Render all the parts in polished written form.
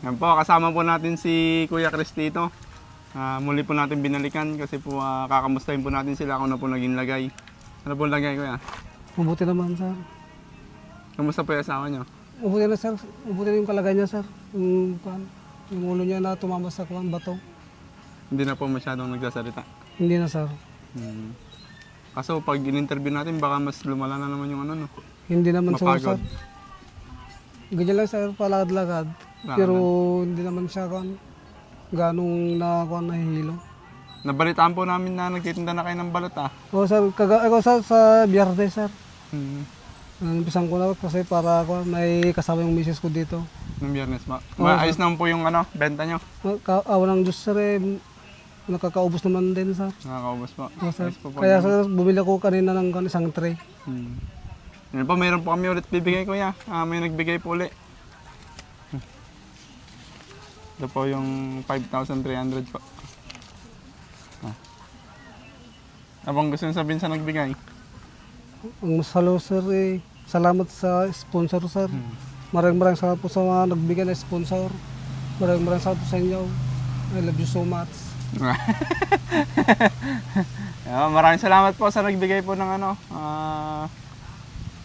Yan po, kasama po natin si Kuya Chris dito. Muli po natin binalikan kasi po kakamustahin po natin sila kung ano po naging lagay. Ano po lagay, Kuya? Mabuti naman, sir. Kamusta po yung asawa nyo? Mabuti na, sir. Mabuti na yung kalagay niya, sir. Yung ulo niya na tumama sa bato. Hindi na po masyadong nagsasalita. Hindi na, sir. Kaso pag in-interview natin, baka mas lumala na naman yung ano, no? Hindi naman so, sir. Mapagod. Ganyan lang, sir, palakad-lakad. Pero hindi naman siya ganong nahihilo. Nabalitaan po namin na nagtitinda na kayo ng balot, ah. O, sir, ako sa Biyarte, sir. Hmm. Umpisan ko na kasi para may kasama yung misis ko dito. Nung Biyernes ba? Maayos naman po yung benta nyo. Awa ng Diyos, sir, nakakaubos naman din, sir. Nakakaubos po. O, sir. Ayos po po. Kaya, sir, bumili ko kanina ng isang tray. Yan po, mayroon po kami ulit bibigay, Kuya. May nagbigay po ulit. Ito po yung 5,300 po. Abang gusto nyo sabihin sa nagbigay? Ang masalo, sir, salamat sa sponsor, sir. Maraming salamat po sa mga nagbigay na sponsor. Maraming salamat po sa inyo. I love you so much. Maraming salamat po sa nagbigay po ng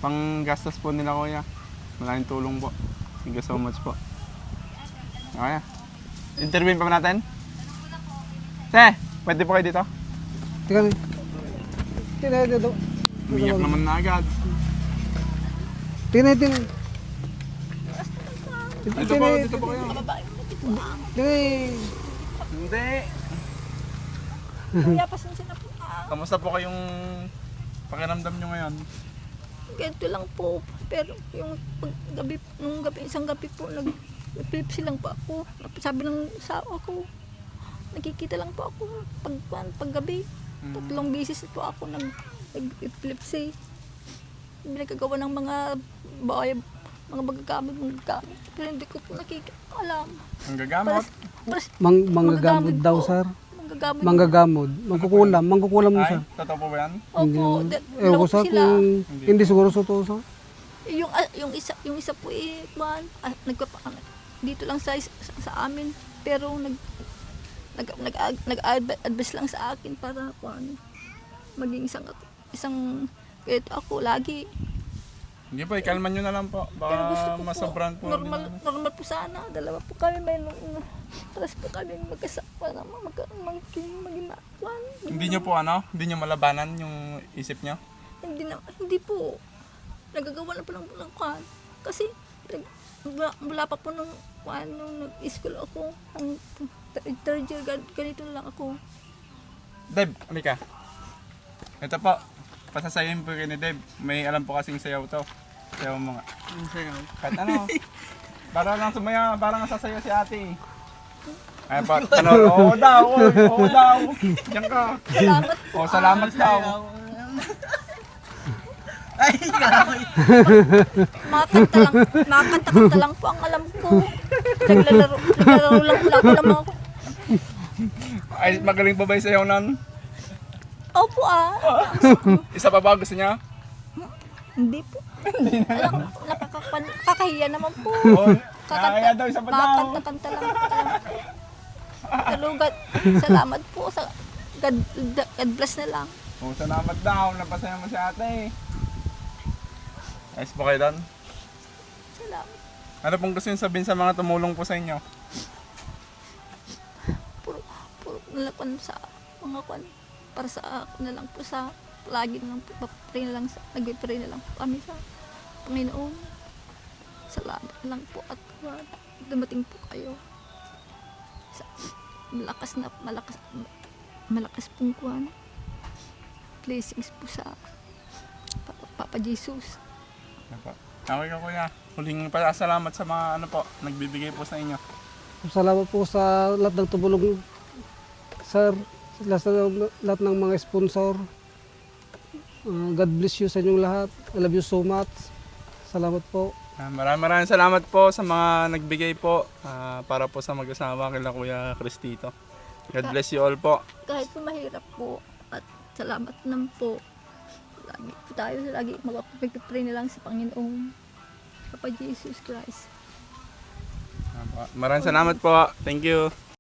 panggastos po nila, Kuya. Malaking tulong po. Thank you so much po. Okay. Interviewin pa natin? Pwede po kayo dito? Tingnan. Tingnan. Umiyak naman na agad. Tingnan. Dito po kayo. Tingnan. Hindi. Kuya, pasensya na po. Kamusta po kayong pakiramdam nyo ngayon? Ganito lang po. Pero yung isang gabi po, nag-epilepsy lang po ako. Sabi ng asawa ko, nakikita lang po ako paggabi. 3 beses po ako nag-epilepsy. Binagagawa ng mga magagamit. Pero hindi ko po alam. Ang gagamot? Manggagamot daw, sir. Manggagamot. Mangkukulam mo, sir. Ay, totoo po ba yan? Opo, Ewan ko, sir, kung hindi siguro totoo, sir. Yung isa po dito lang sa amin, pero nag-advise lang sa akin para maging isang kahit ako lagi. Hindi po, ikalman nyo na lang po. Pero gusto Baka ko masabran po. normal po sana. Dalawa po kami, paras po kami magkasama na maging makwan. Hindi nyo po hindi nyo malabanan yung isip nyo? Hindi po. Nagagawa na po ng kwan. Kasi wala pa po nung nag-school ako. Ang third year, ganito na lang ako. Deb, ka. Ito po, pasasayin po kayo ni Deb. May alam po kasing sayaw to. Sayaw mo nga. Sayaw? Kahit ano. Para lang sumaya, parang sasayaw si ate. Ay pa, oo daw. Diyan ka. Salamat po. Salamat daw. Ay, grabe. Makakanta lang po ang alam ko. Naglalaro lang ako naman ako. Ay, magaling pa ba yung sayaw nun? Opo Isa pa ba gusto niya? Hindi po. Alam, nakakahiya naman po. Kaya daw, isa pa daw. Kakanta lang. Pero salamat po. God bless na lang. Salamat daw. Napasaya mo si ate. Ayos po kayo doon? Salamat. Ano pong gusto nyo sabihin sa mga tumulong po sa inyo? Puro nalapan sa mga kwan. Para sa ako na lang po sa lagi na lang po. Nag-pray na lang po kami sa Panginoon. Salamat lang po at dumating po kayo. Malakas pong kwan. Blessings po sa Papa Jesus. Okay ka, Kuya. Huling pasalamat sa mga nagbibigay po sa inyo. Salamat po sa lahat ng tumulong, sir. Lahat ng mga sponsor. God bless you sa inyong lahat. I love you so much. Salamat po. Maraming salamat po sa mga nagbigay po para po sa mag-asawa kila Kuya Cristito. God bless you all po. Kahit po mahirap po at salamat naman po. Lagi magpapray na lang sa Panginoon. Papa Jesus Christ. Maraming salamat po. Thank you.